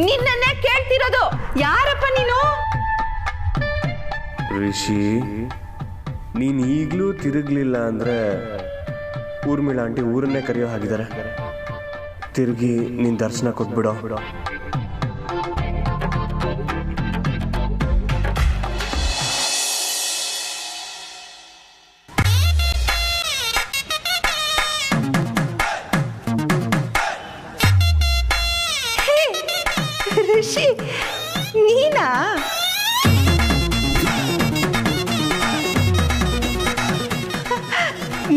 ನಿನ್ನನ್ನೇ ಕೇಳ್ತಿರೋದು. ಯಾರಪ್ಪ ನೀನು? ರಿಷಿ, ನೀನ್ ಈಗ್ಲೂ ತಿರುಗ್ಲಿಲ್ಲ ಅಂದ್ರೆ ಊರ್ಮಿಳಾ ಆಂಟಿ ಊರನ್ನೇ ಕರೆಯೋ ಹಾಗಿದ್ದಾರೆ. ತಿರುಗಿ ನಿನ್ ದರ್ಶನ ಕೊಟ್ಬಿಡೋ. ಋಷಿ, ನೀನಾ?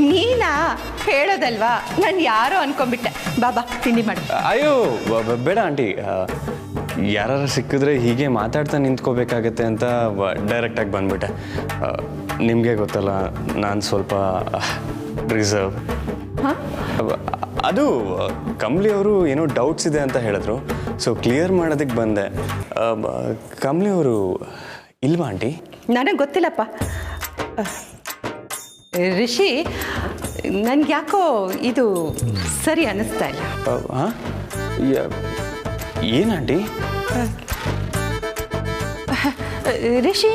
ನೀನಾ ಹೇಳೋದಲ್ವಾ? ನಾನು ಯಾರೋ ಅನ್ಕೊಂಡ್ಬಿಟ್ಟೆ. ಬಾಬಾ ತಿಂಡಿ ಮಾಡಿ. ಅಯ್ಯೋ ಬೇಡ ಆಂಟಿ, ಯಾರು ಸಿಕ್ಕಿದ್ರೆ ಹೀಗೆ ಮಾತಾಡ್ತಾ ನಿಂತ್ಕೋಬೇಕಾಗತ್ತೆ ಅಂತ ಡೈರೆಕ್ಟಾಗಿ ಬಂದ್ಬಿಟ್ಟೆ. ನಿಮಗೆ ಗೊತ್ತಲ್ಲ, ನಾನು ಸ್ವಲ್ಪ ರಿಸರ್ವ್. ಅದು ಕಮಲಿ ಅವರು ಏನೋ ಡೌಟ್ಸ್ ಇದೆ ಅಂತ ಹೇಳಿದ್ರು, ಸೊ ಕ್ಲಿಯರ್ ಮಾಡೋದಕ್ಕೆ ಬಂದೆ. ಕಮಲಿ ಅವರು ಇಲ್ವಾ ಆಂಟಿ? ನನಗೆ ಗೊತ್ತಿಲ್ಲಪ್ಪ. ರಿಷಿ, ನನ್ಗೆ ಯಾಕೋ ಇದು ಸರಿ ಅನ್ನಿಸ್ತಾ ಇಲ್ಲ. ಹಾಂ, ಏನಂಟಿ? ರಿಷಿ,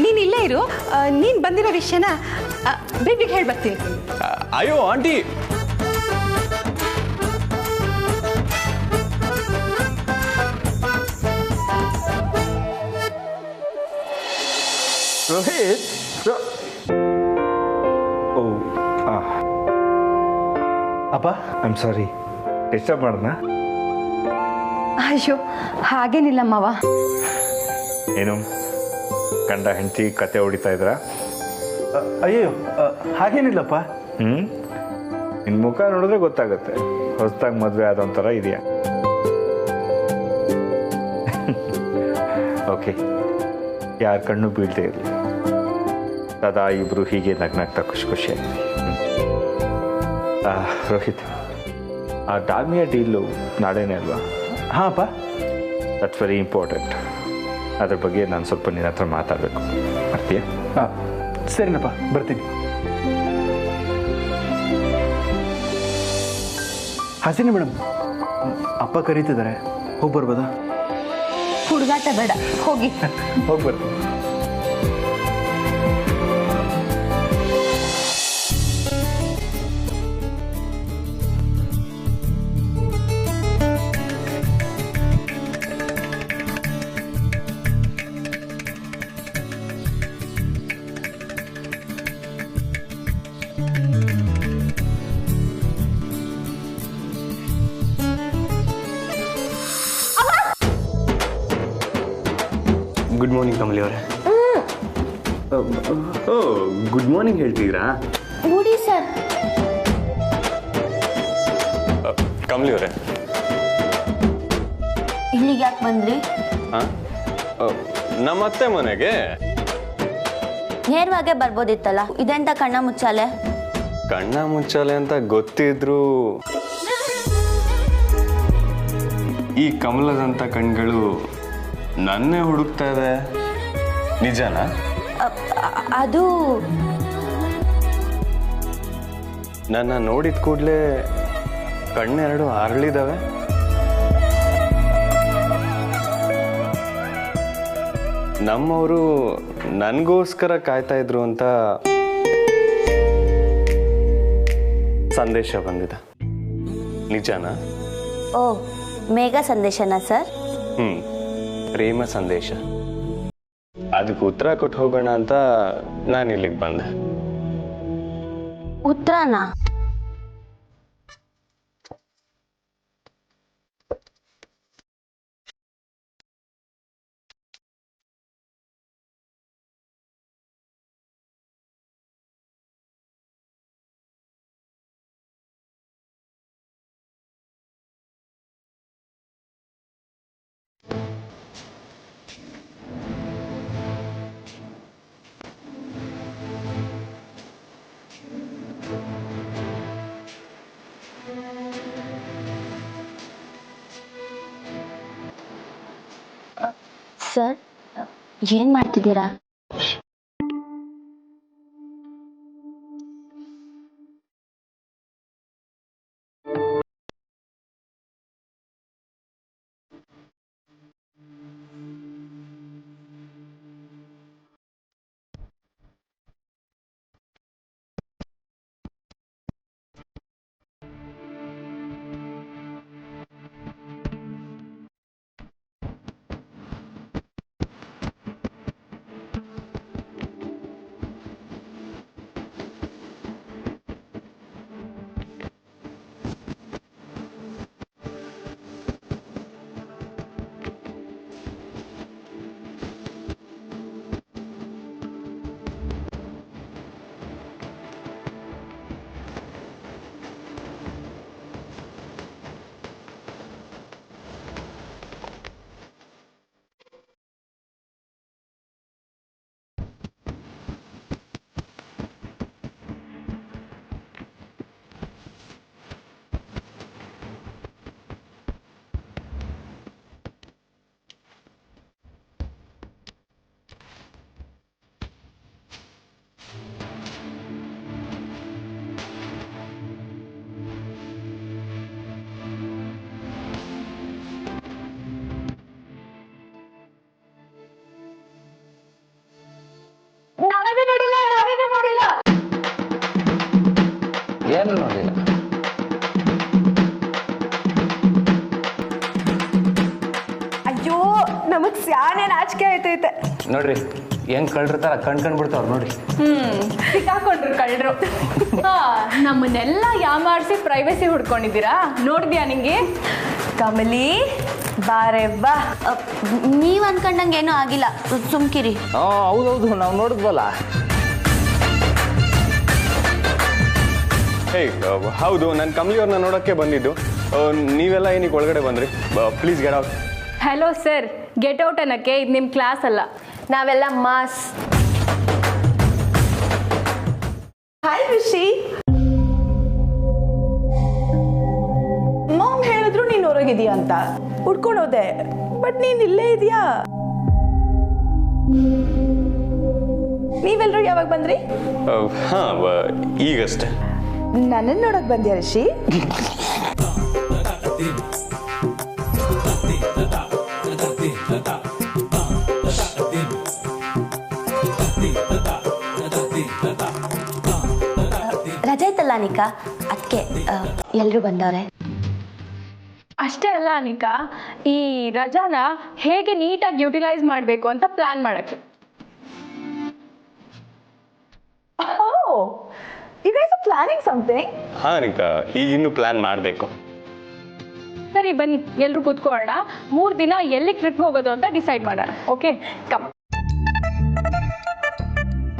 ನೀನು ಇಲ್ಲೇ ಇರು. ನೀನು ಬಂದಿರೋ ವಿಷಯನ ಬೇಬಿಗೆ ಹೇಳಿ ಬರ್ತೀನಿ. ಅಯ್ಯೋ ಆಂಟಿ, ರೋಹಿತ್. ಓ ಅಪ್ಪ, ಐ ಆಮ್ ಸಾರಿ, ಡಿಸ್ಟರ್ಬ್ ಮಾಡ್ದ? ಅಯ್ಯೋ ಹಾಗೇನಿಲ್ಲ ಮಾವ. ಏನು ಗಂಡ ಹೆಂಡತಿ ಕತೆ ಹೊಡಿತಾ ಇದ್ರ? ಅಯ್ಯೋ ಹಾಗೇನಿಲ್ಲಪ್ಪ. ನಿನ್ನ ಮುಖ ನೋಡಿದ್ರೆ ಗೊತ್ತಾಗುತ್ತೆ ಹೊಸದಾಗಿ ಮದುವೆ ಆದೊಂಥರ ಇದೆಯಾ. ಓಕೆ, ಯಾರ ಕಣ್ಣು ಬೀಳ್ತೇ ಇರಲಿ, ಸದಾ ಇಬ್ರು ಹೀಗೆ ನಗ್ನಾಗ್ತಾ ಖುಷಿ ಖುಷಿಯಾಗಿ. ರೋಹಿತ್, ಆ ಡಾಲ್ಮಿಯಾ ಡೀಲು ನಾಳೆನೇ ಅಲ್ವಾ? ಹಾಂ ಅಪ್ಪ, ದಟ್ಸ್ ವೆರಿ ಇಂಪಾರ್ಟೆಂಟ್. ಅದ್ರ ಬಗ್ಗೆ ನಾನು ಸ್ವಲ್ಪ ನಿನ್ನ ಹತ್ರ ಮಾತಾಡಬೇಕು. ಬರ್ತೀಯಾ? ಹಾಂ ಸರಿನಪ್ಪ, ಬರ್ತೀನಿ. ಹಸಿನಿ ಮೇಡಮ್, ಅಪ್ಪ ಕರೀತಿದ್ದಾರೆ, ಹೋಗಿ ಬರ್ಬೋದಾ? ಹುಡುಗಾಟ ಬೇಡ, ಹೋಗಿ. ಹೋಗಿ ಬರ್ತೀನಿ. ಗುಡ್ ಮಾರ್ನಿಂಗ್ ಕಮಲಿ ಅವರೇ. ಓ, ಗುಡ್ ಮಾರ್ನಿಂಗ್ ಹೇಳ್ತಿದ್ದೀರಾ? ನೋಡಿ ಸರ್. ಕಮಲಿ ಅವರೇ, ಇಲ್ಲಿಗೆ ಯಾಕೆ ಬಂದ್ರಿ? ಹಾಂ, ನಮ್ಮ ಅತ್ತೆ ಮನೆಗೆ. ನೇರವಾಗೇ ಬರ್ಬೋದಿತ್ತಲ್ಲ, ಇದೆಂತ ಕಣ್ಣ ಮುಚ್ಚಾಲೆ? ಕಣ್ಣ ಮುಚ್ಚಾಲೆ ಅಂತ ಗೊತ್ತಿದ್ರು ಈ ಕಮಲದಂಥ ಕಣ್ಗಳು ನನ್ನೇ ಹುಡುಕ್ತಾ ಇದೆ, ನಿಜನಾ? ಅದು ನನ್ನ ನೋಡಿದ ಕೂಡಲೇ ಕಣ್ಣೆರಡು ಅರಳಿದಾವೆ. ನಮ್ಮವರು ನನಗೋಸ್ಕರ ಕಾಯ್ತಾ ಇದ್ರು ಅಂತ ಸಂದೇಶ ಬಂದಿದೆ, ನಿಜನಾ? ಓ, ಮೇಘ ಸಂದೇಶನಾ ಸರ್? ಪ್ರೇಮ ಸಂದೇಶ. ಅದಕ್ಕೆ ಉತ್ತರ ಕೊಟ್ಟು ಹೋಗೋಣ ಅಂತ ನಾನು ಇಲ್ಲಿಗೆ ಬಂದೆ. ಉತ್ತರನಾ? ಸರ್, ಏನ್ ಮಾಡ್ತಿದ್ದೀರಾ? ನಾಚಿಕೆ ಆಯ್ತೈತೆ. ನೋಡ್ರಿ ಹೆಂಗ್ ಕಳ್ರಿರ್ತಾರ ಕಣ್ಬಿಡ್ತಾವ್ರು ನೋಡ್ರಿ. ಸಿಕ್ಕಾಕೊಂಡ್ರು ಕಳ್ರು. ನಮ್ಮನ್ನೆಲ್ಲ ಯಾಮಾರಿಸಿ ಪ್ರೈವೇಸಿ ಹುಡ್ಕೊಂಡಿದ್ದೀರಾ? ನೋಡಿದ್ಯಾ ನಿಂಗೆ? ಕಮಲಿ ಬಾರೆ ಬಾ. ನೀವ್ ಅನ್ಕೊಂಡಂಗೆ ಏನೂ ಆಗಿಲ್ಲ, ಸುಮ್ಕಿರಿ. ಹೌದೌದು, ನಾವು ನೋಡಿದ್ವಲ್ಲ. ಹೇ ಹೌದು, ನಾನು ಕಮಲಿ ಅವ್ರನ್ನ ನೋಡೋಕ್ಕೆ ಬಂದಿದ್ದು. ನೀವೆಲ್ಲ ಏನಕ್ಕೆ ಒಳಗಡೆ ಬಂದ್ರಿ? Please get out. Hello sir, get out ಅನ್ನಕ್ಕೆ ಇದು ನಿಮ್ಮ ಕ್ಲಾಸ್ ಅಲ್ಲ, ನಾವೆಲ್ಲ ಮಾಸ್. ಹಾಯ್ ಋಷಿ. ಮಾಮ್ ಹೇಳಿದ್ರು ನೀನು ಹೊರಗಿದೀಯಾ ಅಂತ ಹುಡ್ಕೊಂಡು ಹೋದೆ, ಬಟ್ ನೀನ್ ಇಲ್ಲೇ ಇದೆಯಾ? ನೀವೆಲ್ಲರೂ ಯಾವಾಗ ಬಂದ್ರಿ? ಹಾಂ, ಈಗಷ್ಟೇ. ನನ್ನನ್ನು ನೋಡಕ್ ಬಂದ್ಯಾ ಋಷಿ? ರಜೆ ಐತಲ್ಲ ಅನಿಕಾ, ಅದಕ್ಕೆ ಎಲ್ಲರೂ ಬಂದವ್ರೆ. ಅಷ್ಟೇ ಅಲ್ಲ ಅನಿಕಾ, ಈ ರಜಾನ ಹೇಗೆ ನೀಟಾಗಿ ಯುಟಿಲೈಸ್ ಮಾಡಬೇಕು ಅಂತ ಪ್ಲಾನ್ ಮಾಡಕ್ಕೆ. You guys are planning something? ಹಾಂ ಅನಿಕಾ, ಈಗ ಇನ್ನು ಪ್ಲ್ಯಾನ್ ಮಾಡಬೇಕು. ಸರಿ ಬನ್ನಿ, ಎಲ್ಲರೂ ಕೂತ್ಕೊಳ್ಳೋಣ. 3 ದಿನ ಎಲ್ಲಿ ಟ್ರಿಪ್ ಹೋಗೋದು ಅಂತ ಡಿಸೈಡ್ ಮಾಡೋಣ. Okay, come.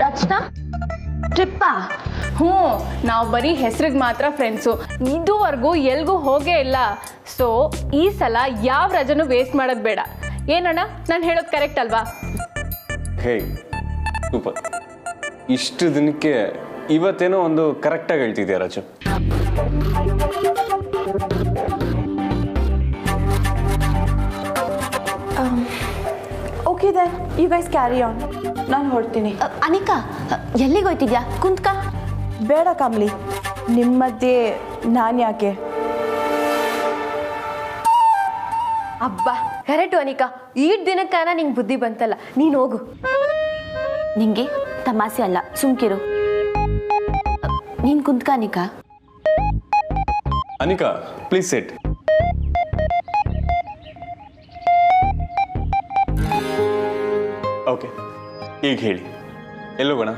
ರಚನಾ, ಟ್ರಿಪ್ಪಾ? ನಾವು ಬರೀ ಹೆಸರಿಗೆ ಮಾತ್ರ ಫ್ರೆಂಡ್ಸು, ಇದುವರೆಗೂ ಎಲ್ಗೂ ಹೋಗೇ ಇಲ್ಲ. ಸೊ ಈ ಸಲ ಯಾವ ರಜೆನೂ ವೇಸ್ಟ್ ಮಾಡೋದು ಬೇಡ. ಏನಣ್ಣ, ನಾನು ಹೇಳೋದು ಕರೆಕ್ಟ್ ಅಲ್ವಾ? ಹೇ ಸೂಪರ್, ಇಷ್ಟು ದಿನಕ್ಕೆ ಇವತ್ತೇನೋ ಒಂದು ಕರೆಕ್ಟಾಗಿ ಹೇಳ್ತಿದ್ಯಾ Raju. Okay then you guys carry on. ನಾನು ಹೊರಡ್ತೀನಿ. ಅನಿಕಾ, ಎಲ್ಲಿಗೆ ಹೋಯ್ತಿದ್ಯಾ? ಕುಂತ್ಕ. ಬೇಡ ಕಮಲಿ, ನಿಮ್ಮ ಮಧ್ಯೆ ನಾನು ಯಾಕೆ? ಅಬ್ಬಾ ಕರೆಕ್ಟು ಅನಿಕಾ, ಈ ದಿನಕ್ಕಾನ ನಿಂಗೆ ಬುದ್ಧಿ ಬಂತಲ್ಲ, ನೀನು ಹೋಗು. ನಿಂಗೆ ತಮಾಸೆ ಅಲ್ಲ, ಸುಮ್ಕಿರು. ನೀನ್ ಕುಂತ್ಕ Anika. Anika please sit. Okay, ಈಗ ಹೇಳಿ, ಎಲ್ಲೋಗೋಣ?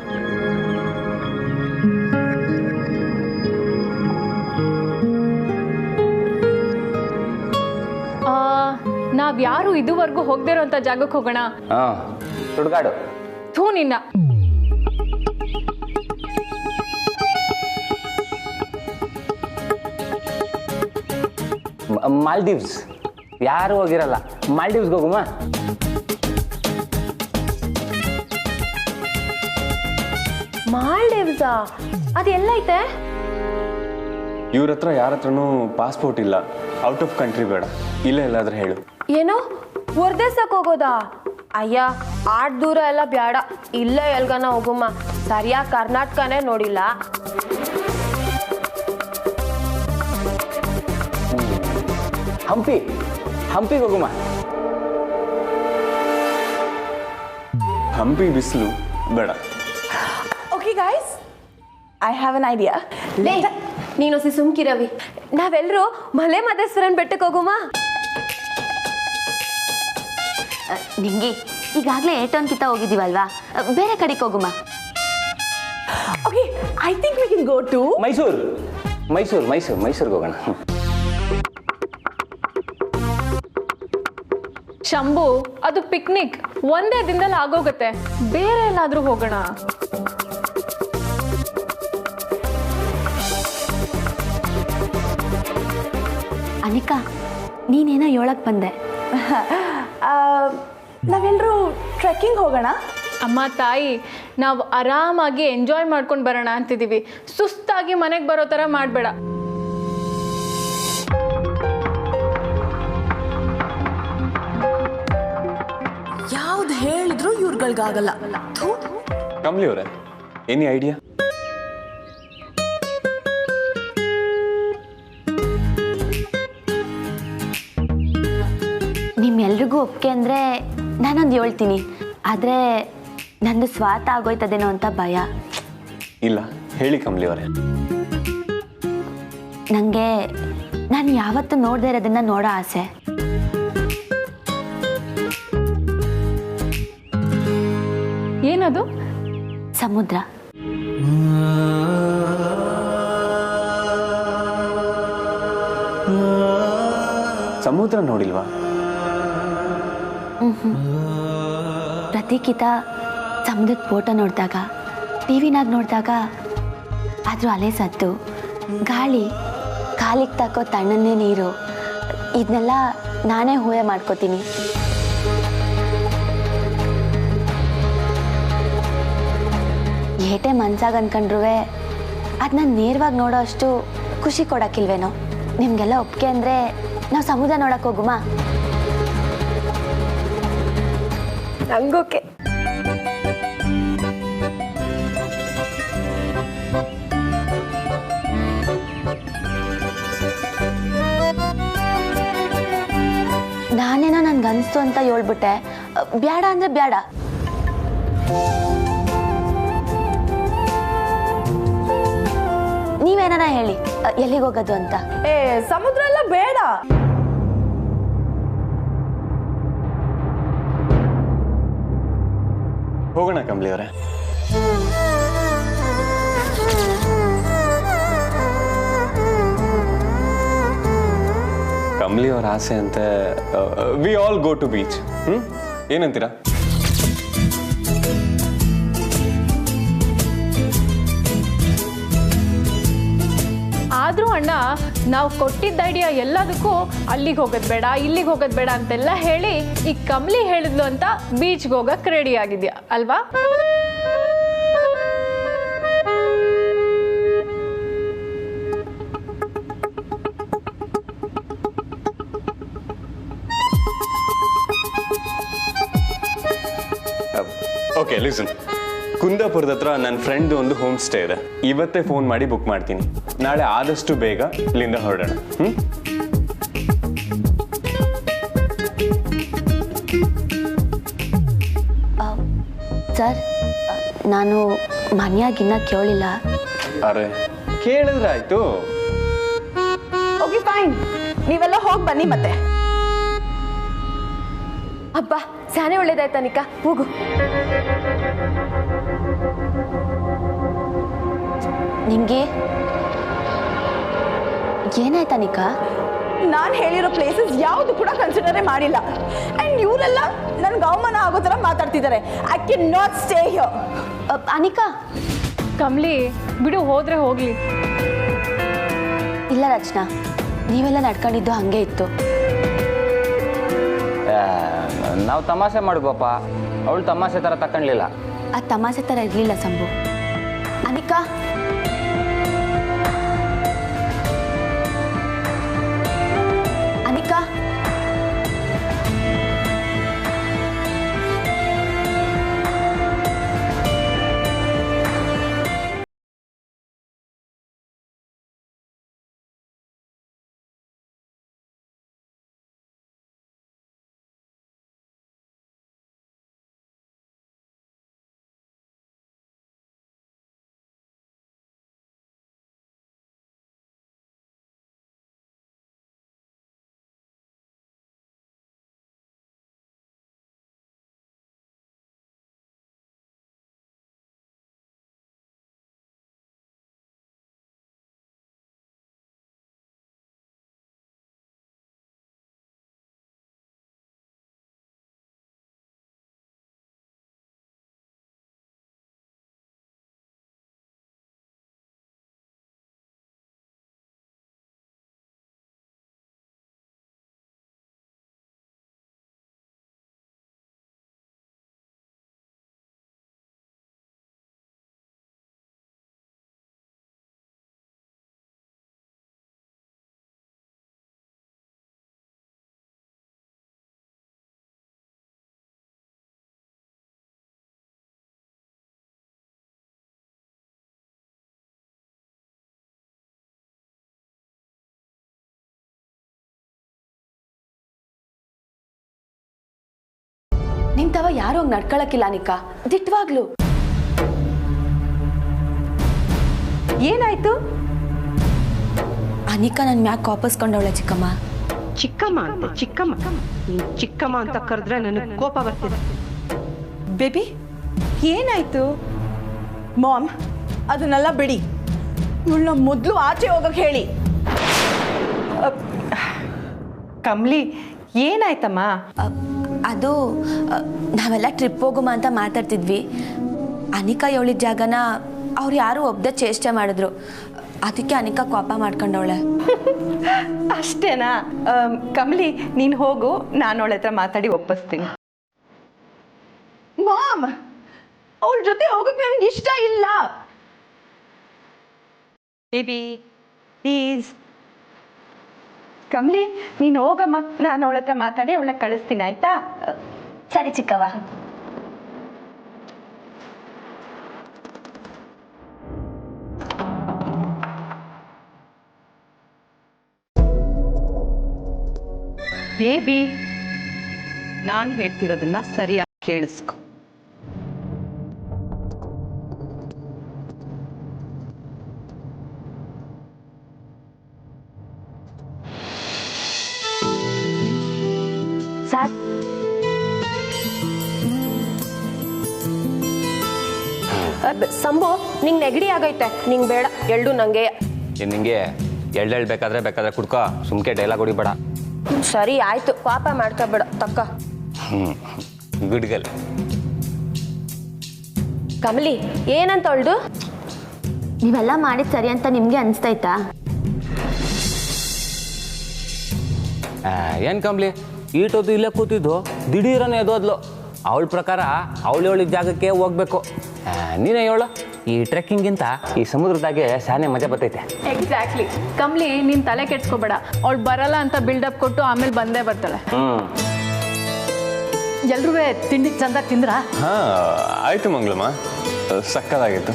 ನಾವ್ಯಾರು ಇದುವರೆಗೂ ಹೋಗದೇ ಇರೋಂಥ ಜಾಗಕ್ಕೆ ಹೋಗೋಣ. ಸುಡ್ಗಾಡು. ಥೂ ನಿನ್ನ. ಮಾಲ್ದೀವ್ಸ್. ಯಾರು ಹೋಗಿರಲ್ಲ, ಮಾಲ್ದೀವ್ಸ್ಗೆ ಹೋಗುಮ. ಮಾಲ್ಡೀವ್ಸಾ? ಅದೆಲ್ಲೈತೆ? ಇವ್ರ ಹತ್ರ ಯಾರ ಹತ್ರನೂ ಪಾಸ್ಪೋರ್ಟ್ ಇಲ್ಲ. ಔಟ್ ಆಫ್ ಕಂಟ್ರಿ ಬೇಡ, ಇಲ್ಲೇ ಎಲ್ಲಾದ್ರೂ ಹೇಳು. ಏನು, ಹೊರದೇಶಕ್ಕೆ ಹೋಗೋದಾ? ಅಯ್ಯ, ಆಟ್ ದೂರ ಎಲ್ಲ ಬೇಡ, ಇಲ್ಲೇ ಎಲ್ಗನ ಹೋಗುಮ್ಮ. ಸರಿಯಾಗಿ ಕರ್ನಾಟಕನೇ ನೋಡಿಲ್ಲ. ಹಂಪಿಗೆ ಹೋಗುಮ. ಹಂಪಿ ಬಿಸಿಲು ಬೇಡ. Okay guys, I have an idea. ನೀನು ಸುಮ್ಕಿರವಿ, ನಾವೆಲ್ಲರೂ ಮಲೆ ಮಹದೇಶ್ವರನ್ ಬೆಟ್ಟಕ್ಕೆ ಹೋಗುಮ. ನಿಂಗೆ ಈಗಾಗಲೇ ಏಟೋನ್ ಕಿತ್ತ ಹೋಗಿದ್ದೀವಲ್ವಾ, ಬೇರೆ ಕಡೆಗೆ ಹೋಗುಮ. Okay, I think we can go to ಮೈಸೂರಿಗೆ ಹೋಗೋಣ. ಶಂಭು, ಅದು ಪಿಕ್ನಿಕ್ ಒಂದೇ ದಿನದಲ್ಲಿ ಆಗೋಗುತ್ತೆ, ಬೇರೆ ಎಲ್ಲಾದ್ರೂ ಹೋಗೋಣ. ಅನಿಕಾ, ನೀನೇನೋ ಹೇಳಕ್ ಬಂದೆ. ನಾವೆಲ್ಲರೂ ಟ್ರೆಕ್ಕಿಂಗ್ ಹೋಗೋಣ. ಅಮ್ಮ ತಾಯಿ, ನಾವು ಆರಾಮಾಗಿ ಎಂಜಾಯ್ ಮಾಡ್ಕೊಂಡು ಬರೋಣ ಅಂತಿದ್ದೀವಿ. ಸುಸ್ತಾಗಿ ಮನೆಗೆ ಬರೋ ಥರ ಮಾಡಬೇಡ. ಯಾವ್ದು ಹೇಳಿದ್ರು ಇವ್ರುಗಳಿಗಾಗಲ್ಲ. ಕಮಲಿ ಅವರೇ, ಎನಿ ಐಡಿಯಾ? ನಿಮ್ಮೆಲ್ರಿಗೂ ಒಪ್ಪಿಗೆ ಅಂದರೆ ನಾನೊಂದು ಹೇಳ್ತೀನಿ, ಆದರೆ ನಂದು ಸ್ವಾರ್ಥ ಆಗೋಯ್ತದೇನೋ ಅಂತ ಭಯ. ಇಲ್ಲ, ಹೇಳಿ ಕಮಲಿ ಅವರೇ. ನನಗೆ ನಾನು ಯಾವತ್ತೂ ನೋಡದೇ ಇರೋದನ್ನ ನೋಡೋ ಆಸೆ. ಏನದು? ಸಮುದ್ರ. ಸಮುದ್ರ ನೋಡಿಲ್ವಾ? ಪ್ರತಿಕಿತ ಸಮುದ್ರದ ಫೋಟೋ ನೋಡಿದಾಗ, ಟಿವಿನಾಗ ನೋಡಿದಾಗ ಆದರೂ ಅಲೆ ಸತ್ತು, ಗಾಳಿ, ಕಾಲಿಗೆ ತಾಕೋ ತಣ್ಣನ್ನೇ ನೀರು, ಇದನ್ನೆಲ್ಲ ನಾನೇ ಊಹೆ ಮಾಡ್ಕೋತೀನಿ. ಏಟೆ ಮನ್ಸಾಗ ಅನ್ಕೊಂಡ್ರೂ ಅದನ್ನ ನೇರವಾಗಿ ನೋಡೋ ಅಷ್ಟು ಖುಷಿ ಕೊಡೋಕ್ಕಿಲ್ವೇನೋ. ನಿಮಗೆಲ್ಲ ಒಪ್ಪಿಗೆ ಅಂದರೆ ನಾವು ಸಮುದ್ರ ನೋಡಕ್ಕೆ ಹೋಗುಮ? ನಂಗೋಕೆ. ನಾನೇನೋ ನನ್ಗನ್ಸ್ತು ಅಂತ ಹೇಳ್ಬಿಟ್ಟೆ. ಬ್ಯಾಡ ಅಂದ್ರೆ ಬ್ಯಾಡ. ನೀವೇನ ಹೇಳಿ ಎಲ್ಲಿಗೆ ಹೋಗೋದು ಅಂತ. ಸಮುದ್ರ ಎಲ್ಲ ಬೇಡ. ಹೋಗೋಣ ಕಮಲಿ ಅವರೇ. ಕಮಲಿ ಅವ್ರ ಆಸೆ ಅಂತೆ we all go to beach. ಏನಂತೀರಾ? ಆದ್ರೂ ಅಣ್ಣ, ನಾವು ಕೊಟ್ಟಿದ್ದ ಐಡಿಯಾ ಎಲ್ಲದಕ್ಕೂ ಅಲ್ಲಿಗೆ ಹೋಗೋದು ಬೇಡ, ಇಲ್ಲಿಗೆ ಹೋಗೋದು ಬೇಡ ಅಂತೆಲ್ಲ ಹೇಳಿ ಈಗ ಕಮಲಿ ಹೇಳಿದ್ಲು ಅಂತ ಬೀಚ್ಗೆ ಹೋಗಕ್ಕೆ ರೆಡಿ ಆಗಿದ್ಯಾ ಅಲ್ವಾ? ಓಕೆ ಲಿಸನ್, ಕುಂದಾಪುರದ ಹತ್ರ ನನ್ನ ಫ್ರೆಂಡ್ ಒಂದು ಹೋಮ್ ಸ್ಟೇ ಇದೆ. ಇವತ್ತೇ ಫೋನ್ ಮಾಡಿ ಬುಕ್ ಮಾಡ್ತೀನಿ. ನಾಳೆ ಆದಷ್ಟು ಬೇಗ ಇಲ್ಲಿಂದ ಹೊರಡೋಣ. ಸರ್, ನಾನು ಮನೆಯಾಗಿನ್ನ ಕೇಳಿಲ್ಲ. ಅರೆ ಕೇಳಿದ್ರೆ ಆಯ್ತು. ಓಕೆ ಫೈನ್, ನೀವೆಲ್ಲ ಹೋಗಿ ಬನ್ನಿ ಮತ್ತೆ. ಅಬ್ಬಾ, ಸಾನೆ ಒಳ್ಳೇದಾಯ್ತು ಅನಿಕಾ, ಹೋಗು. ನಿಮ್ಗೆ ಏನಾಯ್ತು ಅನಿಕಾ? ನಾನು ಹೇಳಿರೋ ಪ್ಲೇಸಸ್ ಯಾವುದು ಕೂಡ ಕನ್ಸಿಡರೇ ಮಾಡಿಲ್ಲ. ಅಂಡ್ ಇವರೆಲ್ಲ ನನ್ಗೆ ಅವಮಾನ ಆಗೋ ಥರ ಮಾತಾಡ್ತಿದ್ದಾರೆ. I can not stay here. Anika, Kamali ಬಿಡು, ಹೋದ್ರೆ ಹೋಗ್ಲಿ. ಇಲ್ಲ ರಚನಾ, ನೀವೆಲ್ಲ ನಡ್ಕೊಂಡಿದ್ದು ಹಂಗೆ ಇತ್ತು. ನಾವು ತಮಾಷೆ ಮಾಡ್ಬೋಪ, ಅವಳು ತಮಾಷೆ ಥರ ತಕೊಂಡ್ಲಿಲ್ಲ. ಆ ತಮಾಷೆ ಥರ ಇರಲಿಲ್ಲ ಸಂಭು. ಅನಿಕಾ, ಅನಿಕಾ, ನಿಂತವ ಯಾರು ಹೋಗಿ ನಡ್ಕೊಳಕ್ಕಿಲ್ಲ ಅನಿಕಾ, ದಿಟ್ವಾಗ್ಲು. ಏನಾಯ್ತು? ಅನಿಕಾ ನನ್ನ ಮ್ಯಾಕ್ ವಾಪಸ್ಕೊಂಡವಳೆ ಚಿಕ್ಕಮ್ಮ. ಚಿಕ್ಕಮ್ಮ ಅಂತ ಚಿಕ್ಕಮ್ಮ, ನೀನು ಚಿಕ್ಕಮ್ಮ ಅಂತ ಕರೆದ್ರೆ ನನಗೆ ಕೋಪ ಬರ್ತಿದೆ. ಬೇಬಿ, ಏನಾಯ್ತು? ಮಾಮ್, ಅದನ್ನೆಲ್ಲ ಬಿಡಿ. ಇವಳನ್ನ ಮೊದಲು ಆಚೆ ಹೋಗಕ್ಕೆ ಹೇಳಿ. ಕಮ್ಲಿ, ಏನಾಯ್ತಮ್ಮ? ಅದು ನಾವೆಲ್ಲ ಟ್ರಿಪ್ ಹೋಗುಮ ಅಂತ ಮಾತಾಡ್ತಿದ್ವಿ. ಅನಿಕಾ ಹೇಳಿದ ಜಾಗನ ಅವ್ರು ಯಾರು ಒಬ್ಬದ ಚೇಷ್ಟೆ ಮಾಡಿದ್ರು. ಅದಕ್ಕೆ ಅನಿಕಾ ಕೋಪ ಮಾಡ್ಕೊಂಡವಳೆ. ಅಷ್ಟೇನಾ? ಕಮ್ಲಿ, ನೀನು ಹೋಗು, ನಾನು ಅವಳ ಹತ್ರ ಮಾತಾಡಿ ಒಪ್ಪಿಸ್ತೀನಿ. ಮಾಮ್, ಅವಳ ಜೊತೆ ಹೋಗಕ್ಕೆ ನನಗೆ ಇಷ್ಟ ಇಲ್ಲ. Baby please. ಕಮ್ಲಿ, ನೀನು ಹೋಗಮ್ಮ, ನಾನು ಅವಳ ಹತ್ರ ಮಾತಾಡಿ ಅವಳನ್ನ ಕಳಿಸ್ತೀನಿ, ಆಯ್ತಾ? ಸರಿ ಚಿಕ್ಕವ್ವ. ಬೇಬಿ, ನಾನು ಹೇಳ್ತಿರೋದನ್ನ ಸರಿಯಾಗಿ ಕೇಳಿಸ್ಕೊ. ಸಾಕ್. ಸಂಭು, ನಿಂಗೆ ನೆಗಡಿ ಆಗೈತೆ. ನಿಂಗೆ ಬೇಡ ಎಳ್ಳು ನಂಗೆ. ನಿಂಗೆ ಎಳ್ಳೆಳ್ ಬೇಕಾದ್ರೆ ಕುಡ್ಕೋ, ಸುಮ್ಕೆ ಡೈಲಾಗ್ ಹೊಡಿಬೇಡ. ಸರಿ ಆಯ್ತು, ಪಾಪ ಮಾಡ್ಕೋಬೇಡ, ತಕ್ಕ. Good girl. ಕಮಲಿ, ಏನಂತ ಅವಳ್ದು? ನೀವೆಲ್ಲ ಮಾಡಿದ್ ಸರಿ ಅಂತ ನಿಮ್ಗೆ ಅನಿಸ್ತೈತಾ? ಏನು ಕಂಬ್ಲಿ, ಈಟೊತ್ತು ಇಲ್ಲೇ ಕೂತಿದ್ದು ದಿಢೀರನೇ ಎದೋದ್ಲು. ಅವಳ ಪ್ರಕಾರ ಅವಳು ಹೇಳಿದ ಜಾಗಕ್ಕೆ ಹೋಗ್ಬೇಕು. ನೀನೇ ಹೇಳು, ಈ ಟ್ರೆಕ್ಕಿಂಗಿಂತ ಈ ಸಮುದ್ರದಾಗೆ ಶಾನೆ ಮಜಾ ಬರ್ತೈತೆ. ಎಕ್ಸಾಕ್ಟ್ಲಿ. ಕಮ್ಲಿ, ನೀನ್ ತಲೆ ಕೆಡ್ಸ್ಕೋಬೇಡ. ಅವಳು ಬರಲ್ಲ ಅಂತ ಬಿಲ್ಡಪ್ ಕೊಟ್ಟು ಆಮೇಲೆ ಬಂದೇ ಬರ್ತಾಳೆ. ಎಲ್ರೂ ತಿಂಡಿ ಚಂದ ತಿಂದ್ರ? ಹಾಂ, ಆಯಿತು ಮಂಗಳಮ್ಮ, ಸಕ್ಕದಾಗಿತ್ತು.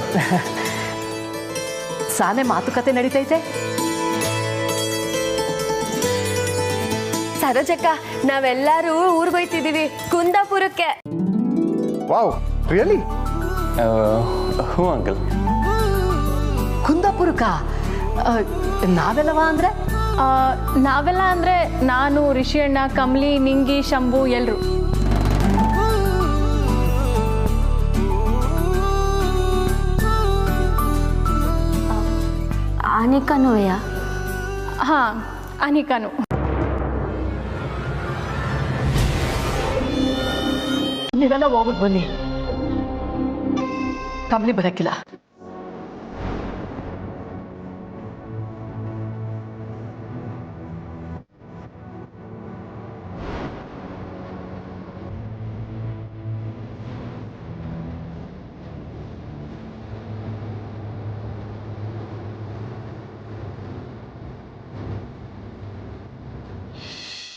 ಸಾನೆ ಮಾತುಕತೆ ನಡೀತೈತೆ. ಸರೋಜಕ್ಕ, ನಾವೆಲ್ಲರೂ ಊರ್ಗೋಯ್ತಿದೀವಿ, ಕುಂದಾಪುರಕ್ಕೆ. Wow, really? ಹ್ಞೂ ಅಂಕಲ್. ಕುಂದಾಪುರಕ್ಕ? ನಾವೆಲ್ಲವಾ ಅಂದ್ರೆ? ನಾವೆಲ್ಲ ಅಂದ್ರೆ ನಾನು, ರಿಷಿ ಅಣ್ಣ, ಕಮ್ಲಿ, ನಿಂಗಿ, ಶಂಭು ಎಲ್ರು. ಅನಿಕಾನುವೆಯಾ? ಹಾ, ಅನಿಕಾನು. ನೀವೆಲ್ಲ ಹೋಗ್ಬಿಟ್ಟು ಬನ್ನಿ. ಕಮ್ಲಿ ಬರಕ್ಕಿಲ್ಲ.